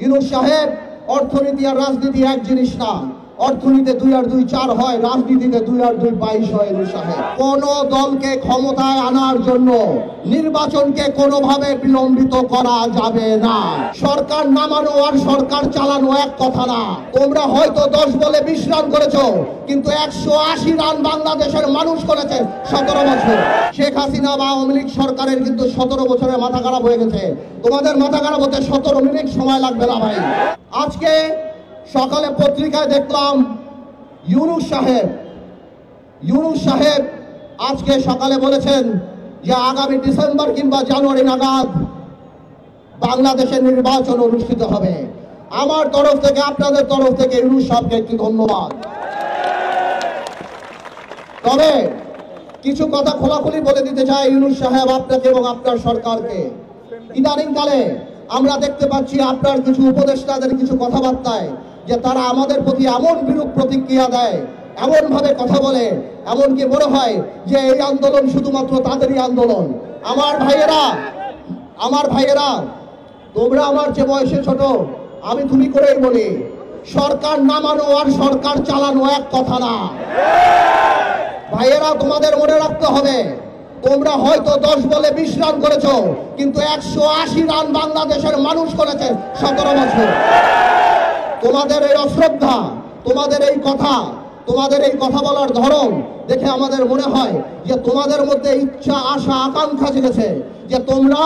ইউনূস সাহেব, অর্থনীতি আর রাজনীতি এক জিনিস না। অর্থনীতিতে 2 আর 2 4 হয়, রাজনীতিতে 2 আর 2 22 হয়। ইউনূস সাহেব, কোন দলকে ক্ষমতায় আনার জন্য নির্বাচনকে কোনোভাবে বিলম্বিত করা যাবে না। সরকার নামানো আর সরকার চালানো এক কথা না। তোমরা হয়তো 10 বলে 20 রান করেছো, কিন্তু 180 রান বাংলাদেশের মানুষ করেছে 17 বছর। শেখ হাসিনা বা আওয়ামী লীগ সরকারের কিন্তু 17 বছরে মাথা খারাপ হয়ে গেছে। তোমাদের মাথা খারাপ হতে 17 মিনিট সময় লাগবে না ভাই। আজকে সকালে পত্রিকায় দেখলাম ইউনূস সাহেব আজকে সকালে বলেছেন যে আগামী ডিসেম্বর কিংবা জানুয়ারি নাগাদ বাংলাদেশের নির্বাচন অনুষ্ঠিত হবে। আমার তরফ থেকে, আপনাদের তরফ থেকে ইউনূস সাহেবকে একটি ধন্যবাদ। তবে কিছু কথা খোলাখুলি বলে দিতে চাই ইউনূস সাহেব, আপনাকে এবং আপনার সরকারকে। ইদানিংকালে আমরা দেখতে পাচ্ছি আপনার কিছু উপদেষ্টাদের কিছু কথাবার্তায় যে তারা আমাদের প্রতি এমন বিরূপ প্রতিক্রিয়া দেয়, এমন ভাবে কথা বলে, এমনকি মনে হয় যে এই আন্দোলন শুধুমাত্র তাদেরই আন্দোলন। আমার ভাইয়েরা, তোমরা আমার যে বয়সে ছোট, আমি তুমি করেই বলি, সরকার নামানো আর সরকার চালানো এক কথা না। ভাইয়েরা, তোমাদের মনে রাখতে হবে, তোমরা হয়তো 10 বলে 20 রান করেছো, কিন্তু 180 রান বাংলাদেশের মানুষ করেছে 17 বছর। তোমাদের এই অশ্রদ্ধা, তোমাদের এই কথা বলার ধরন দেখে আমাদের মনে হয় যে তোমাদের মধ্যে ইচ্ছা, আশা, আকাঙ্ক্ষা জেগেছে যে তোমরা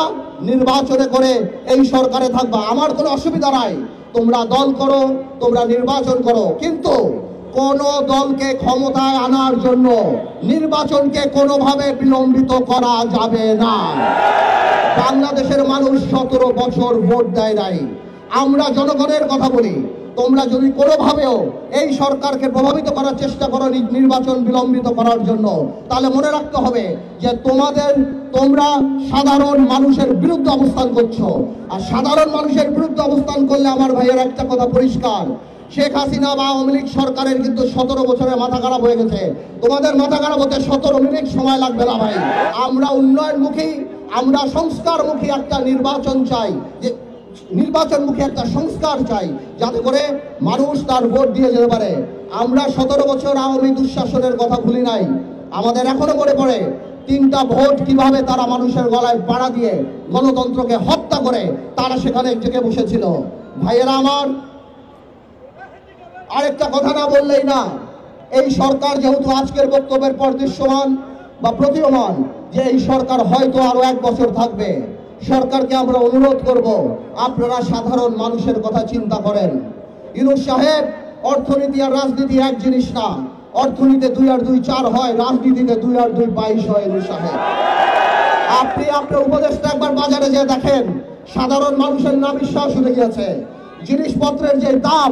নির্বাচনে করে এই সরকারে থাকবা। আমার কোনো অসুবিধা নাই, তোমরা দল করো, তোমরা নির্বাচন করো, কিন্তু কোন দলকে ক্ষমতায় আনার জন্য নির্বাচনকে কোনোভাবে বিলম্বিত করা যাবে না। বাংলাদেশের মানুষ 17 বছর ভোট দেয় নাই। আমরা জনগণের কথা বলি। তোমরা যদি কোনোভাবেও এই সরকারকে প্রভাবিত করার চেষ্টা করো নির্বাচন বিলম্বিত করার জন্য, তাহলে মনে রাখতে হবে যে তোমরা সাধারণ মানুষের বিরুদ্ধে অবস্থান করছো। আর সাধারণ মানুষের বিরুদ্ধে অবস্থান করলে আমার ভাইয়ের একটা কথা পরিষ্কার, শেখ হাসিনা বা আওয়ামী লীগ সরকারের কিন্তু 17 বছরে মাথা খারাপ হয়ে গেছে। তোমাদের মাথা খারাপ হতে 17 মিনিট সময় লাগবে না ভাই। আমরা উন্নয়নমুখী, আমরা সংস্কারমুখী একটা নির্বাচন চাই, যে নির্বাচনমুখী একটা সংস্কার চাই, যাতে করে মানুষ তার ভোট দিয়ে যেতে পারে। আমরা 17 বছর আওয়ামী দুঃশাসনের কথা ভুলি নাই। আমাদের এখনো মনে পড়ে 3টা ভোট কিভাবে তারা মানুষের গলায় পাড়া দিয়ে গণতন্ত্রকে হত্যা করে তারা সেখানে জেগে বসেছিল। ভাইয়েরা আমার, আরেকটা কথা না বললেই না। এই সরকার যেহেতু আজকের বক্তব্যের পর দৃশ্যমান বা প্রতীয়মান যে এই সরকার হয়তো আরো 1 বছর থাকবে, সরকারকে আমরা অনুরোধ করব, আপনারা সাধারণ মানুষের কথা চিন্তা করেন। ইউনূস সাহেব, অর্থনীতি আর রাজনীতি এক জিনিস না। অর্থনীতিতে 2 আর 2 4 হয়, রাজনীতিতে 2 আর 2 22 হয়। ইউনূস সাহেব, আপনি আপনার উপদেশটা একবার বাজারে যেয়ে দেখেন, সাধারণ মানুষের না বিশ্বাস উঠে গিয়েছে। জিনিসপত্রের যে দাম,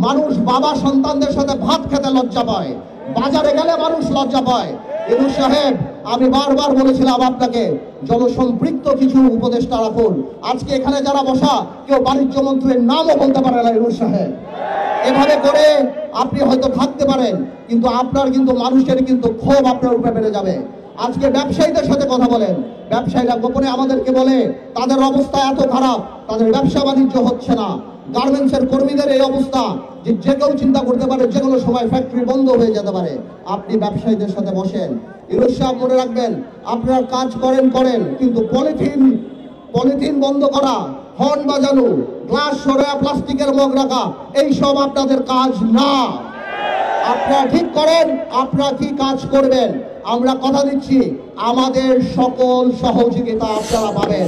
মানুষ বাবা সন্তানদের সাথে ভাত খেতে লজ্জা পায়, বাজারে গেলে মানুষ লজ্জা পায়। ইউনূস সাহেব, আমি বারবার বলেছিলাম আপনাকে জনসম্পৃক্ত কিছু উপদেষ্টা রাখুন। আজকে এখানে যারা বসা, কেউ বাণিজ্য মন্ত্রীর নামও বলতে পারে না। ইউনূস সাহেব, এভাবে করে আপনি হয়তো থাকতে পারেন, কিন্তু আপনার কিন্তু মানুষের কিন্তু ক্ষোভ আপনার উপরে বেড়ে যাবে। আজকে ব্যবসায়ীদের সাথে কথা বলেন, ব্যবসায়ীরা গোপনে আমাদেরকে বলে তাদের অবস্থা এত খারাপ, তাদের ব্যবসা বাণিজ্য হচ্ছে না। গার্মেন্টসের কর্মীদের এই অবস্থা যে কেউ চিন্তা করতে পারে যে কোনো সময় ফ্যাক্টরি বন্ধ হয়ে যেতে পারে। আপনি ব্যবসায়ীদের সাথে বসেন। ইউনূস সাহেব, মনে রাখবেন, আপনার কাজ করেন, কিন্তু পলিথিন বন্ধ করা, হর্ন বাজানো, গ্লাস সরায়া প্লাস্টিকের মগ রাখা, এইসব আপনাদের কাজ না। আপনারা ঠিক করেন আপনারা কি কাজ করবেন। আমরা কথা দিচ্ছি, আমাদের সকল সহযোগিতা আপনারা পাবেন।